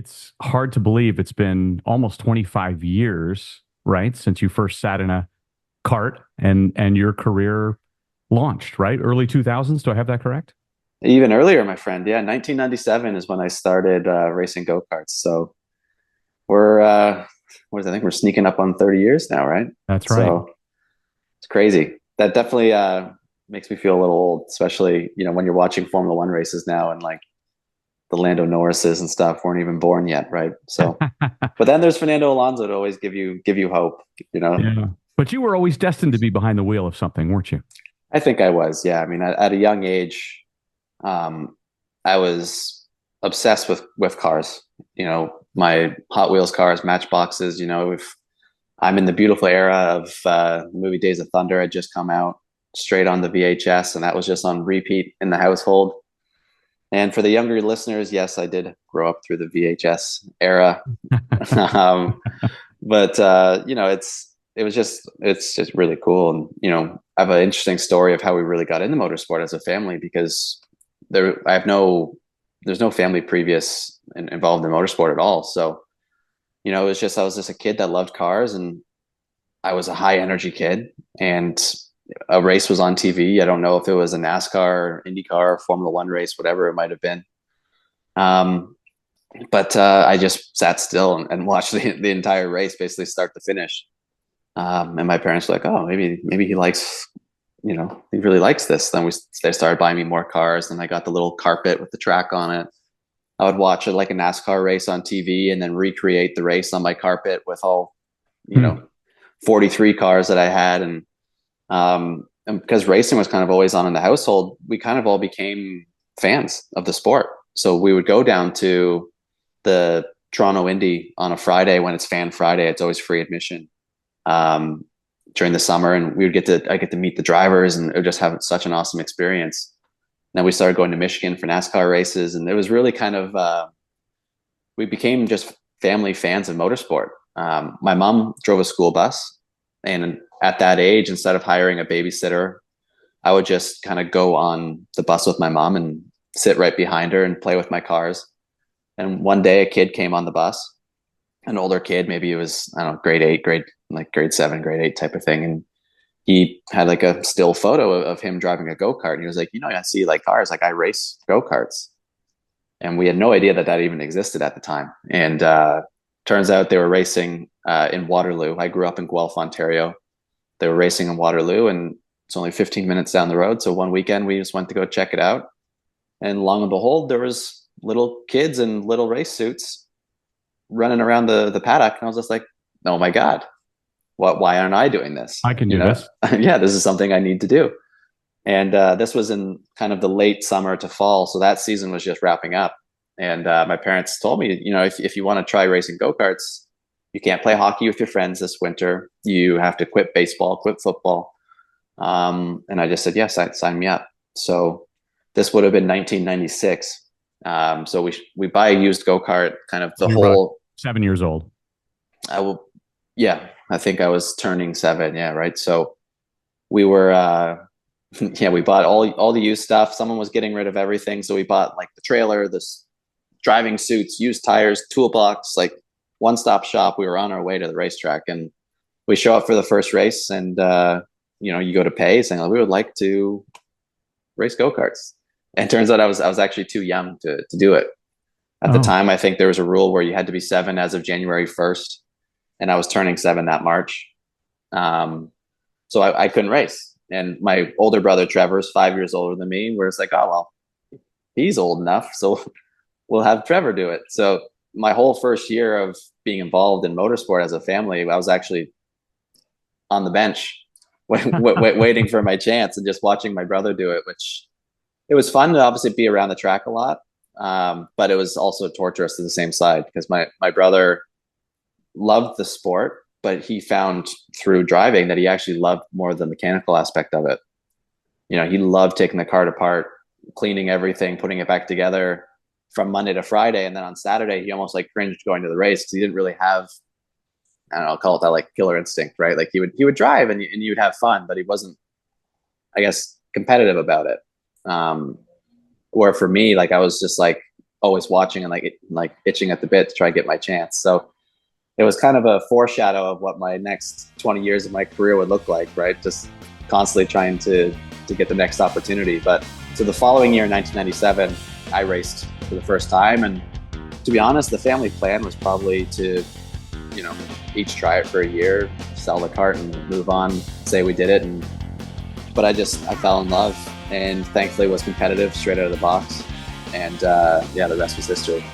It's hard to believe it's been almost 25 years, right, since you first sat in a cart and your career launched, right? Early 2000s. Do I have that correct? Even earlier, my friend. Yeah, 1997 is when I started racing go-karts. So we're what is it? I think we're sneaking up on 30 years now, right? That's right. So it's crazy. That definitely makes me feel a little old, especially, when you're watching Formula One races now and like the Lando Norrises and stuff weren't even born yet, right? So, but then there's Fernando Alonso to always give you hope, you know. Yeah. But you were always destined to be behind the wheel of something, weren't you? I think I was, yeah. I mean, at a young age, um, I was obsessed with cars. My Hot Wheels cars, Matchboxes. If I'm in the beautiful era of the movie Days of Thunder had just come out straight on the VHS, and that was just on repeat in the household. And for the younger listeners, yes, I did grow up through the VHS era. um, but it's just really cool. And I have an interesting story of how we really got into motorsport as a family, because there's no family previous involved in motorsport at all. So it was just I was just a kid that loved cars, and I was a high energy kid, and a race was on TV. I don't know if it was a NASCAR, IndyCar, Formula One race, whatever it might have been. Um, but I just sat still and watched the entire race, basically start to finish. And my parents were like, "Oh, maybe he likes, he really likes this." Then they started buying me more cars, and I got the little carpet with the track on it. I would watch it like a NASCAR race on TV, and then recreate the race on my carpet with all, you Hmm. know, 43 cars that I had, and because racing was kind of always on in the household, we kind of all became fans of the sport. So we would go down to the Toronto Indy on a Friday when it's Fan Friday. It's always free admission um, during the summer, and I get to meet the drivers, and it would just have such an awesome experience. Then we started going to Michigan for NASCAR races, and it was really kind of we became just family fans of motorsport. My mom drove a school bus, and at that age, instead of hiring a babysitter, I would just kind of go on the bus with my mom and sit right behind her and play with my cars. And one day, a kid came on the bus, an older kid, maybe it was, I don't know, grade eight, grade seven, grade eight type of thing, and he had like a still photo of him driving a go-kart, and he was like, I see like cars, like I race go-karts. And we had no idea that that even existed at the time. And turns out they were racing in Waterloo. I grew up in Guelph, Ontario. They were racing in Waterloo, and it's only 15 minutes down the road. So one weekend we just went to go check it out, and long and behold, there was little kids in little race suits running around the paddock, and I was just like, oh my god, why aren't I doing this? I can do this. Yeah, this is something I need to do. And this was in kind of the late summer to fall. So that season was just wrapping up. And my parents told me, if you want to try racing go-karts, you can't play hockey with your friends this winter. You have to quit baseball, quit football. And I just said, yes, sign me up. So this would have been 1996. So we buy a used go-kart, kind of the You're about whole, 7 years old. I will, yeah, I think I was turning 7. Yeah. Right. So we were, yeah, we bought all the used stuff. Someone was getting rid of everything, so we bought like the trailer, this driving suits, used tires, toolbox, like one-stop shop. We were on our way to the racetrack, and we show up for the first race, and you go to pay, saying like, we would like to race go-karts. And it turns out I was actually too young to do it at the Oh, time. I think there was a rule where you had to be 7 as of January 1st, and I was turning 7 that March. So I couldn't race. And my older brother Trevor is 5 years older than me. We're just like, oh well, he's old enough, so we'll have Trevor do it. So my whole first year of being involved in motorsport as a family, I was actually on the bench, waiting for my chance and just watching my brother do it. Which it was fun to obviously be around the track a lot, but it was also torturous to the same side, because my brother loved the sport, but he found through driving that he actually loved more the mechanical aspect of it. He loved taking the cart apart, cleaning everything, putting it back together from Monday to Friday. And then on Saturday, he almost like cringed going to the race because he didn't really have, I don't know, I'll call it that, like killer instinct, right? Like he would drive and you'd have fun, but he wasn't, I guess, competitive about it. Where for me, like I was just like, always watching and like itching at the bit to try and get my chance. So it was kind of a foreshadow of what my next 20 years of my career would look like, right? Just constantly trying to get the next opportunity. But so the following year, in 1997, I raced for the first time. And to be honest, the family plan was probably to, you know, each try it for a year, sell the cart and move on, say we did it. But I fell in love and thankfully was competitive straight out of the box. And yeah, the rest was history.